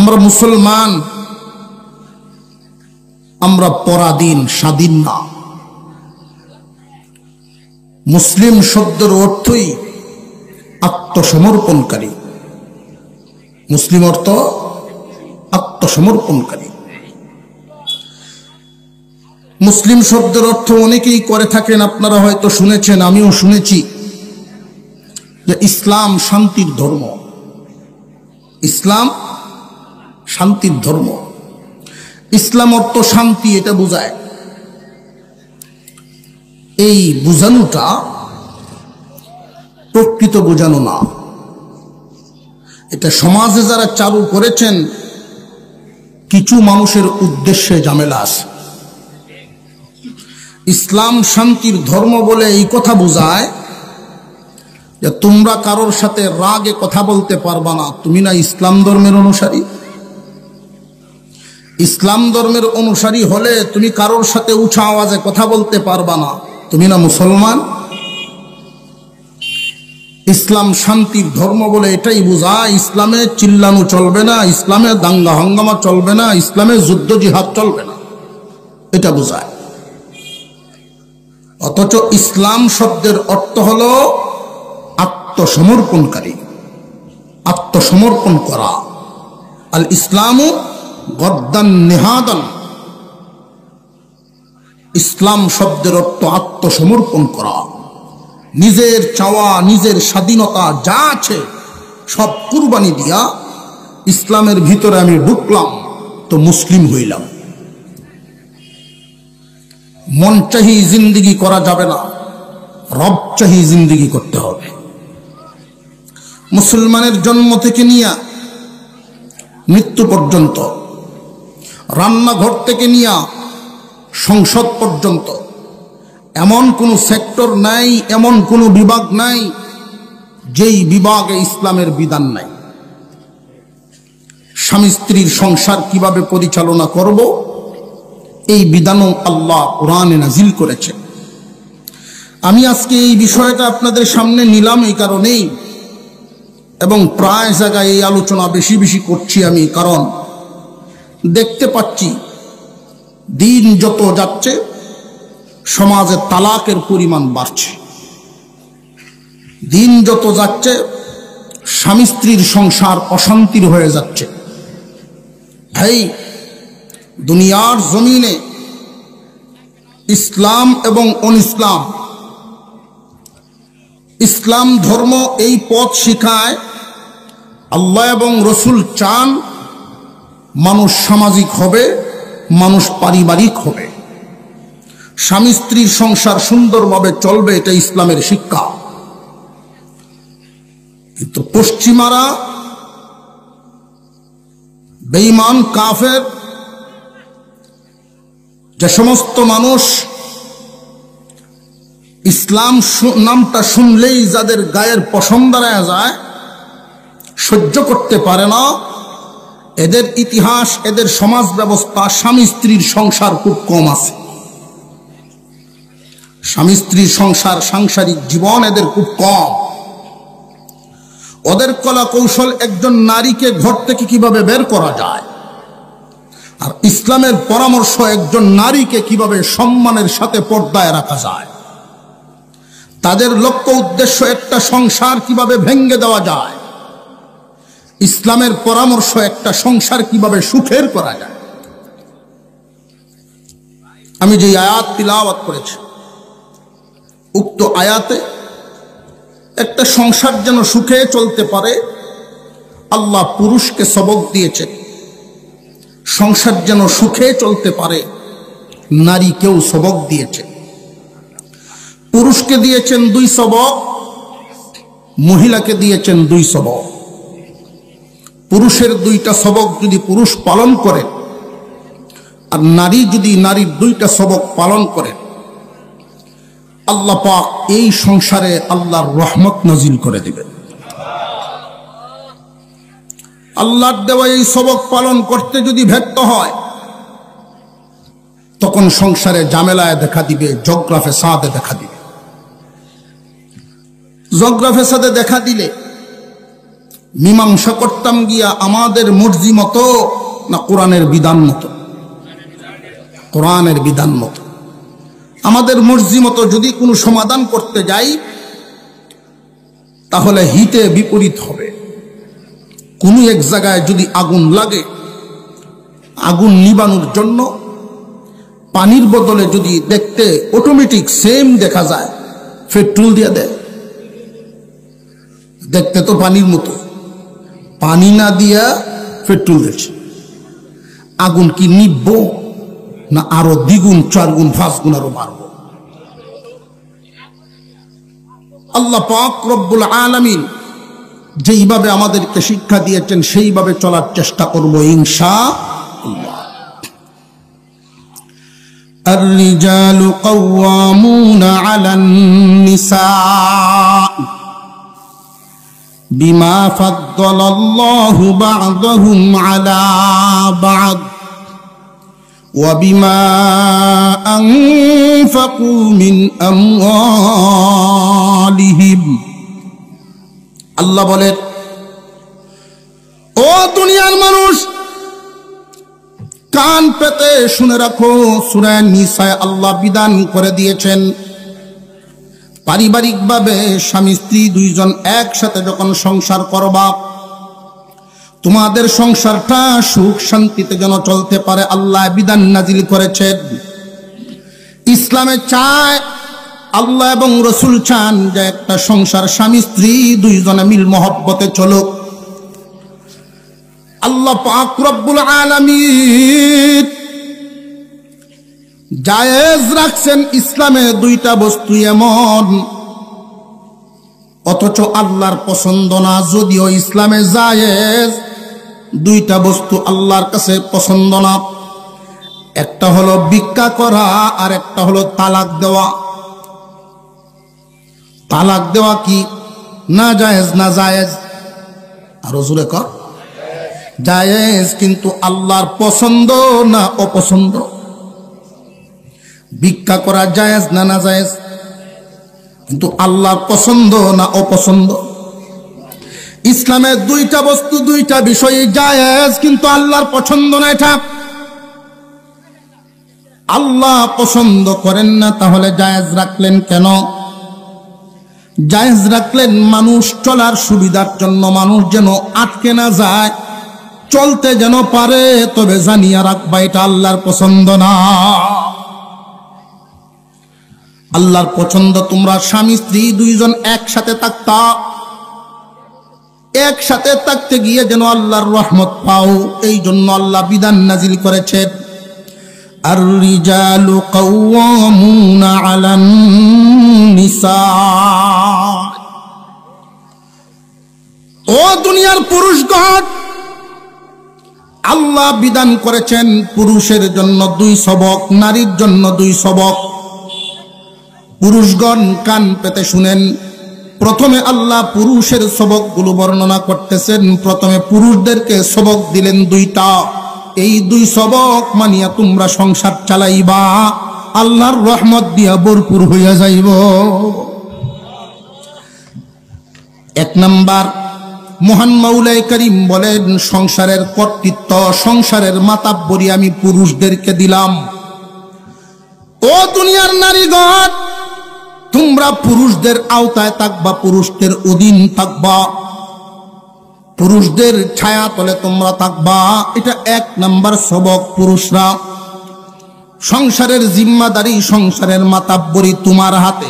আমরা মুসলমান, আমরা পরাধীন, স্বাধীন না। মুসলিম শব্দের অর্থই আত্মসমর্পণকারী। মুসলিম অর্থ আত্মসমর্পণকারী। মুসলিম শব্দের অর্থ অনেকেই করে থাকেন, আপনারা হয়তো শুনেছেন, আমিও শুনেছি, যে ইসলাম শান্তির ধর্ম। ইসলাম শান্তির ধর্ম। ইসলাম অর্থ শান্তি, এটা বোঝায়। এই বোঝানোটা প্রকৃত বোঝানো না। এটা সমাজে যারা চালু করেছেন, কিছু মানুষের উদ্দেশ্যে ঝামেলা আছে। ইসলাম শান্তির ধর্ম বলে এই কথা বোঝায় যে তোমরা কারোর সাথে রাগে কথা বলতে পারবা না, তুমি না ইসলাম ধর্মের অনুসারী। ইসলাম ধর্মের অনুসারী হলে তুমি কারোর সাথে উঁচা আওয়াজে কথা বলতে পারবা না, তুমি না মুসলমান। ইসলাম শান্তির ধর্ম বলে এটাই বোঝায় ইসলামে চিল্লানো চলবে না, ইসলামে দাঙ্গা হাঙ্গামা চলবে না, ইসলামে যুদ্ধ জিহাদ চলবে না, এটা বোঝায়। অথচ ইসলাম শব্দের অর্থ হলো আত্মসমর্পণকারী, আত্মসমর্পণ করা। আল ইসলামু গদ্দান নেহাদান। ইসলাম শব্দের অর্থ আত্মসমর্পণ করা। নিজের চাওয়া, নিজের স্বাধীনতা যা আছে সব কুরবানি দিয়া ইসলামের ভিতরে আমি ঢুকলাম, তো মুসলিম হইলাম। মন চাহি জিন্দিগি করা যাবে না, রব চাহি জিন্দিগি করতে হবে। মুসলমানের জন্ম থেকে নিয়ে মৃত্যু পর্যন্ত, রান্নাঘর থেকে নিয়ে সংসদ পর্যন্ত এমন কোন সেক্টর নাই, এমন কোন বিভাগ নাই যেই বিভাগে ইসলামের বিধান নাই। স্বামী স্ত্রীর সংসার কিভাবে পরিচালনা করব, এই বিধানও আল্লাহ কোরআনে নাজিল করেছে। আমি আজকে এই বিষয়টা আপনাদের সামনে নিলাম এই কারণেই, এবং প্রায় জায়গায় এই আলোচনা বেশি বেশি করছি আমি, কারণ দেখতে পাচ্ছি দিন যত যাচ্ছে সমাজে তালাকের পরিমাণ বাড়ছে। দিন যত যাচ্ছে স্বামী স্ত্রীর সংসার অশান্তির হয়ে যাচ্ছে। ভাই, দুনিয়ার জমিনে ইসলাম এবং অনইসলাম, ইসলাম ধর্ম এই পথ শিখায় আল্লাহ এবং রসুল চান মানুষ সামাজিক হবে, মানুষ পারিবারিক হবে, স্বামী স্ত্রীর সংসার সুন্দরভাবে চলবে, এটা ইসলামের শিক্ষা। কিন্তু পশ্চিমারা, বেঈমান কাফের, যে সমস্ত মানুষ ইসলাম নামটা শুনলেই যাদের গায়ের পশম দাঁড়ায় যায়, সহ্য করতে পারে না, এদের ইতিহাস, এদের সমাজ ব্যবস্থা, স্বামী স্ত্রীর সংসার খুব কম আছে। স্বামী স্ত্রীর সংসার, সাংসারিক জীবন এদের খুব কম। ওদের কলা কৌশল একজন নারীকে ঘর থেকে কিভাবে বের করা যায়, আর ইসলামের পরামর্শ একজন নারীকে কিভাবে সম্মানের সাথে পর্দায় রাখা যায়। তাদের লক্ষ্য উদ্দেশ্য একটা সংসার কিভাবে ভেঙে দেওয়া যায়, ইসলামের পরামর্শ একটা সংসার কিভাবে সুখের করা যায়। আমি যে আয়াত তিলাওয়াত করেছি, উক্ত আয়াতে একটা সংসার যেন সুখে চলতে পারে আল্লাহ পুরুষকে সবক দিয়েছেন। সংসার যেন সুখে চলতে পারে নারীকেও সবক দিয়েছে। পুরুষকে দিয়েছেন 2 সবক, মহিলাকে দিয়েছেন 2 সবক। পুরুষের 2টা সবক যদি পুরুষ পালন করে, আর নারী যদি নারীর 2টা সবক পালন করে, আল্লাহ পাক এই সংসারে আল্লাহর রহমত নাজিল করে দিবেন। আল্লাহর দেওয়া এই সবক পালন করতে যদি ব্যর্থ হয়, তখন সংসারে ঝামেলায় দেখা দিবে, ঝগড়া ফেসাদে দেখা দিবে। ঝগড়া ফেসাদে দেখা দিলে মীমাংসা করতাম গিয়া আমাদের মর্জি মতো না কোরআনের বিধান মতো? কোরআনের বিধান মতো। আমাদের মর্জি মতো যদি কোনো সমাধান করতে যাই তাহলে হিতে বিপরীত হবে। কোনো এক জায়গায় যদি আগুন লাগে, আগুন নিবানোর জন্য পানির বদলে যদি দেখতে অটোমেটিক সেম দেখা যায়, পেট্রোল দিয়ে দেয়, দেখতে তো পানির মতো, পানি না দিয়া পেট্রোল দিচ্ছে, আগুন কি নিবব না আরো দ্বিগুণ, 4 গুণ, 5 গুণ আরো বাড়বো? আল্লাহ পাক রব্বুল আলামিন যেইভাবে আমাদেরকে শিক্ষা দিয়েছেন সেইভাবে চলার চেষ্টা করব ইনশাআল্লাহ। الرجال قوامون على النساء بما فضل الله بعضهم على بعض وبما أنفقوا من أموالهم। আল্লাহ বলেন, ও দুনিয়ার মানুষ, কান পেতে শুনে রাখো, সূরা নিসায় আল্লাহ বিধান করে দিয়েছেন পারিবারিকভাবে স্বামী স্ত্রী দুইজন একসাথে যখন সংসার করবা, তোমাদের সংসারটা সুখ শান্তিতে যেন চলতে পারে আল্লাহ বিধান নাজিল করেছেন। ইসলামে চায়, আল্লাহ এবং রসুল চান যে একটা সংসার স্বামী স্ত্রী দুইজনে মিল মহব্বতে চলুক। আল্লাহ পাক রব্বুল আলামিন জায়েজ রাখছেন ইসলামে 2টা বস্তু এমন, অথচ আল্লাহর পছন্দ না। যদিও ইসলামে জায়েজ, 2টা বস্তু আল্লাহর কাছে পছন্দ না। একটা হলো ভিক্ষা করা আর একটা হলো তালাক দেওয়া। তালাক দেওয়া কি না জায়েজ? না জায়েজ। আরো জোরে কর, জায়েজ, কিন্তু আল্লাহর পছন্দ না অপছন্দ? ভিক্ষা করা জায়েজ না না জায়েজ? কিন্তু আল্লাহর পছন্দ না অপছন্দ? ইসলামের 2টা বস্তু, 2টা বিষয় জায়েজ, কিন্তু আল্লাহর পছন্দ না। এটা আল্লাহ পছন্দ করেন না, তাহলে জায়েজ রাখলেন কেন? জায়েজ রাখলেন মানুষ চলার সুবিধার জন্য, মানুষ যেন আটকে না যায়, চলতে যেন পারে। তবে জানিয়া রাখবা এটা আল্লাহর পছন্দ না। আল্লাহর পছন্দ তোমরা স্বামী স্ত্রী দুইজন একসাথে থাকতা, একসাথে থাকতে গিয়ে যেন আল্লাহর রহমত পাও। এই জন্য আল্লাহ বিধান নাজিল করেছেন, আর রিজালু কাওয়ামুনা আলান নিসা। ও দুনিয়ার পুরুষগণ, আল্লাহ বিধান করেছেন পুরুষের জন্য 2 সবক, নারীর জন্য 2 সবক। পুরুষগণ কান পেতে শুনেন। প্রথমে আল্লাহ পুরুষের সবকগুলো বর্ণনা করতেছেন। প্রথমে পুরুষদেরকে সবক দিলেন 2টা। এই 2 সবক মানিয়া তোমরা সংসার চালাইবা, আল্লাহর রহমত দিয়া ভরপুর হইয়া যাইব। 1 নাম্বার, মহান মাওলাই করিম বলেন, সংসারের কর্তৃত্ব, সংসারের মাতাব্বরি আমি পুরুষদেরকে দিলাম। ও দুনিয়ার নারীগণ, তোমরা পুরুষদের আওতায় থাকবা, পুরুষদের অধীন থাকবা, পুরুষদের ছায়া তলে তোমরা থাকবা। এটা 1 নাম্বার সবক। পুরুষরা, সংসারের জিম্মাদারি, সংসারের মাতাব্বরি তোমার হাতে।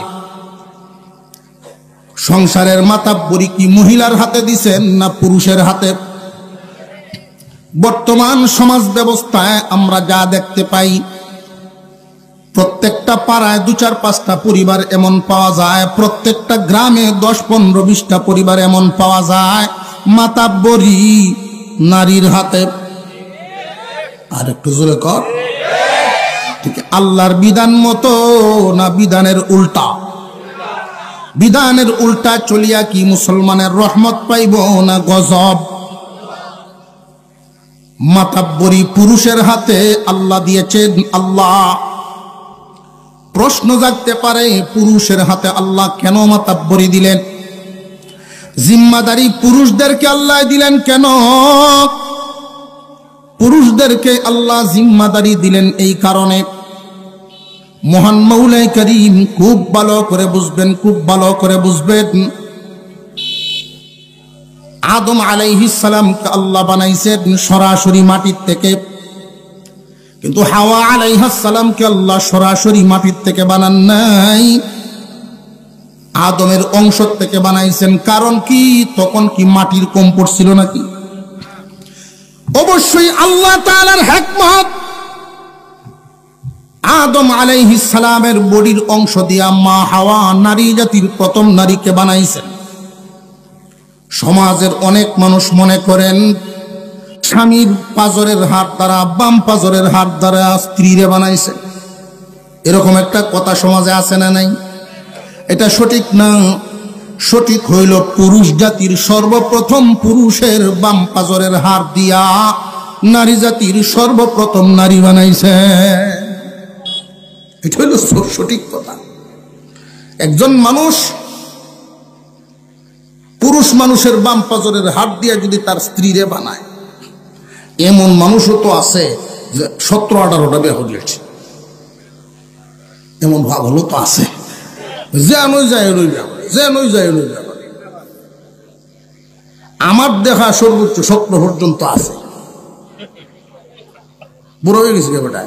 সংসারের মাতাব্বরি কি মহিলার হাতে দিছেন না পুরুষের হাতে? বর্তমান সমাজ ব্যবস্থায় আমরা যা দেখতে পাই, প্রত্যেকটা পাড়ায় 2-4-5টা পরিবার এমন পাওয়া যায়, প্রত্যেকটা গ্রামে 10-15-20টা পরিবার এমন পাওয়া যায় মাতাব্বরি নারীর হাতে। আর একটু জোরে কর, ঠিক আল্লাহর বিধান মতো না বিধানের উল্টা? বিধানের উল্টা চলিয়া কি মুসলমানের রহমত পাইব না গজব? মাতাব্বরি পুরুষের হাতে আল্লাহ দিয়েছেন। আল্লাহ প্রশ্ন জাগতে পারে, পুরুষের হাতে আল্লাহ কেন মাতাব্বরি দিলেন? জিম্মাদারি পুরুষদেরকে আল্লাহ দিলেন কেন? পুরুষদেরকে আল্লাহ জিম্মাদারি দিলেন এই কারণে, মহান মৌলাই করিম খুব ভালো করে বুঝবেন, খুব ভালো করে বুঝবেন। আদম আলাইহিস সালামকে আল্লাহ বানাইছেন সরাসরি মাটির থেকে, কিন্তু হাওয়া আলাইহিস সালামকে আল্লাহ সরাসরি মাটির থেকে বানান নাই, আদমের অংশ থেকে বানাইছেন। কারণ কি? তখন কি মাটির কম পড়ছিল নাকি? অবশ্যই আল্লাহ তাআলার হিকমত, আদম আলাইহিস সালামের বডির অংশ দিয়া মা হাওয়া নারী জাতির প্রথম নারীকে বানাইছেন। সমাজের অনেক মানুষ মনে করেন স্বামীর পাজরের হাত দ্বারা, বাম পাজরের হাত দ্বারা স্ত্রীরে বানাইছে। এরকম একটা কথা সমাজে আছে না নাই? এটা সঠিক না। সঠিক হইল পুরুষ জাতির সর্বপ্রথম পুরুষের বাম পাজরের হাত দিয়া নারী জাতির সর্বপ্রথম নারী বানাইছে। এটা হইল সঠিক কথা। একজন মানুষ পুরুষ মানুষের বাম পাজরের হাত দিয়া যদি তার স্ত্রীরে বানায়, এমন মানুষও তো আছে যে 17-18টা বিয়ে হয়েছে, এমন ভাব হলো তো আছে। আমার দেখা সর্বোচ্চ 17 পর্যন্ত আছে, বুড়ো হয়ে গেছে বেটা।